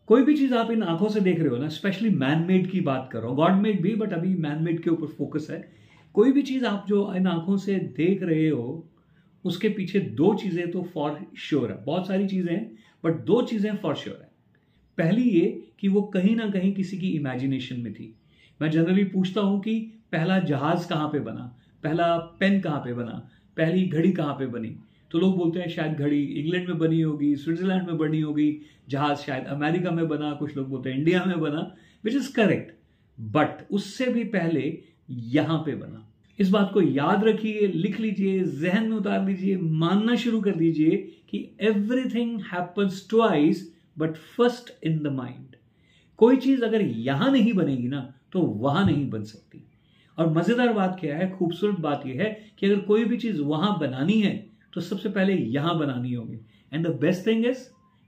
कोई भी चीज आप इन आंखों से देख रहे हो ना, स्पेशली मैन मेड की बात कर रहा हूं, गॉड मेड भी, बट अभी मैन मेड के ऊपर फोकस है। कोई भी चीज आप जो इन आंखों से देख रहे हो, उसके पीछे दो चीजें तो फॉर श्योर है। बहुत सारी चीजें हैं बट दो चीजें फॉर श्योर है। पहली ये कि वो कहीं ना कहीं किसी की इमेजिनेशन में थी। मैं जनरली पूछता हूं कि पहला जहाज कहां पे बना, पहला पेन कहां पे बना, पहली घड़ी कहां पे बनी, तो लोग बोलते हैं शायद घड़ी इंग्लैंड में बनी होगी, स्विट्जरलैंड में बनी होगी, जहाज शायद अमेरिका में बना, कुछ लोग बोलते हैं इंडिया में बना, विच इज करेक्ट, बट उससे भी पहले यहां पे बना। इस बात को याद रखिए, लिख लीजिए, जहन में उतार लीजिए, मानना शुरू कर दीजिए कि everything happens twice but first in the mind. कोई चीज अगर यहां नहीं बनेगी ना तो वहां नहीं बन सकती। और मजेदार बात क्या है, खूबसूरत बात यह है कि अगर कोई भी चीज वहां बनानी है तो सबसे पहले यहां बनानी होगी। And the best thing is,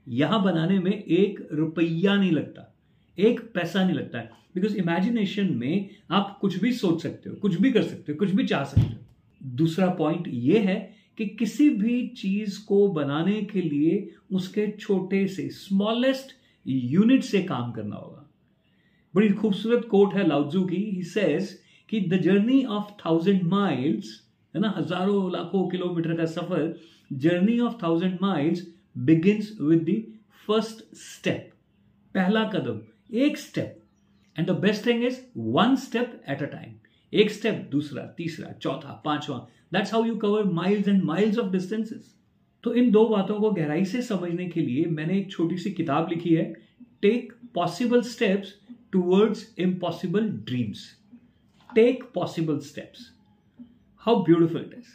यहां बनाने में 1 रुपया नहीं लगता, 1 पैसा नहीं लगता है। बिकॉज इमेजिनेशन में आप कुछ भी सोच सकते हो, कुछ भी कर सकते हो, कुछ भी चाह सकते हो। दूसरा पॉइंट यह है कि किसी भी चीज को बनाने के लिए उसके छोटे से स्मॉलेस्ट यूनिट से काम करना होगा। बड़ी खूबसूरत कोट है लाओ त्जू की। He says that the journey of 1000 miles, है ना, हजारों लाखों किलोमीटर का सफर, journey of 1000 miles begins with the first step. पहला कदम, एक step. And the best thing is 1 step at a time. एक स्टेप, दूसरा, तीसरा, चौथा, पांचवा। That's how you cover miles and miles of distances. तो इन दो बातों को गहराई से समझने के लिए मैंने एक छोटी सी किताब लिखी है, take possible steps towards impossible dreams. Take possible steps, how beautiful it is.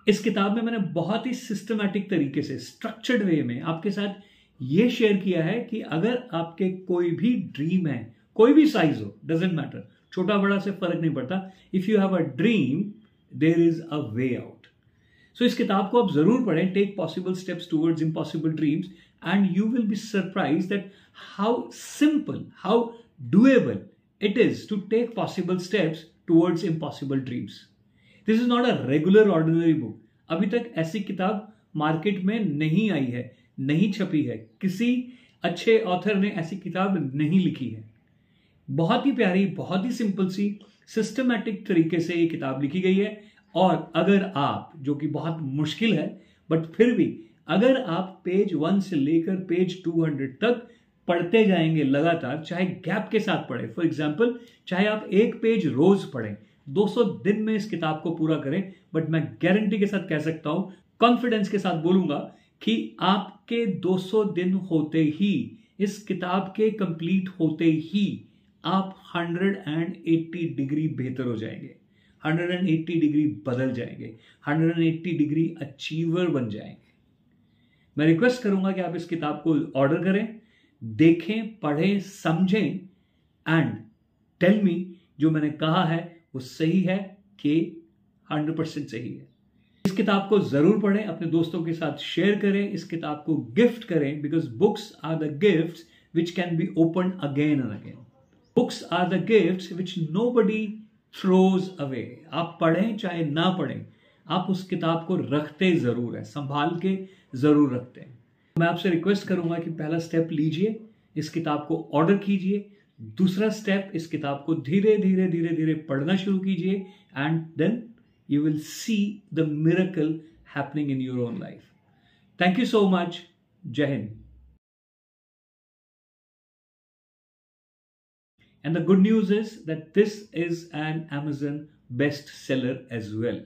इस किताब में मैंने बहुत ही सिस्टमैटिक तरीके से, स्ट्रक्चर्ड वे में आपके साथ यह शेयर किया है कि अगर आपके कोई भी ड्रीम है, कोई भी साइज हो, डजेंट मैटर, छोटा बड़ा से फर्क नहीं पड़ता, if you have a dream there is a way out. So इस किताब को आप जरूर पढ़ें, take possible steps towards impossible dreams, and you will be surprise that how simple, how doable it is to take possible steps towards impossible dreams. This is not a regular ordinary book. अभी तक ऐसी किताब market में नहीं आई है, नहीं छपी है, किसी अच्छे ऑथर ने ऐसी किताब नहीं लिखी है। बहुत ही प्यारी, बहुत ही सिंपल सी, सिस्टमैटिक तरीके से ये किताब लिखी गई है। और अगर आप, जो कि बहुत मुश्किल है, बट फिर भी अगर आप पेज 1 से लेकर पेज 200 तक पढ़ते जाएंगे लगातार, चाहे गैप के साथ पढ़े, फॉर एग्जाम्पल चाहे आप एक पेज रोज पढ़ें, 200 दिन में इस किताब को पूरा करें, बट मैं गारंटी के साथ कह सकता हूं, कॉन्फिडेंस के साथ बोलूंगा कि आपके 200 दिन होते ही, इस किताब के कंप्लीट होते ही आप 180 डिग्री बेहतर हो जाएंगे, 180 डिग्री बदल जाएंगे, 180 डिग्री अचीवर बन जाएंगे। मैं रिक्वेस्ट करूंगा कि आप इस किताब को ऑर्डर करें, देखें, पढ़ें, समझें, एंड टेल मी जो मैंने कहा है वो सही है कि 100% सही है। इस किताब को जरूर पढ़ें, अपने दोस्तों के साथ शेयर करें, इस किताब को गिफ्ट करें, because books are the gifts which can be open again and again. Books are the gifts which nobody throws away. आप पढ़ें चाहे ना पढ़ें, आप उस किताब को रखते जरूर है, संभाल के जरूर रखते हैं। मैं आपसे रिक्वेस्ट करूंगा कि पहला स्टेप लीजिए, इस किताब को ऑर्डर कीजिए। दूसरा स्टेप, इस किताब को धीरे धीरे धीरे धीरे पढ़ना शुरू कीजिए, and then you will see the miracle happening in your own life. Thank you so much. जय Hind. And the good news is that this is an Amazon bestseller as well.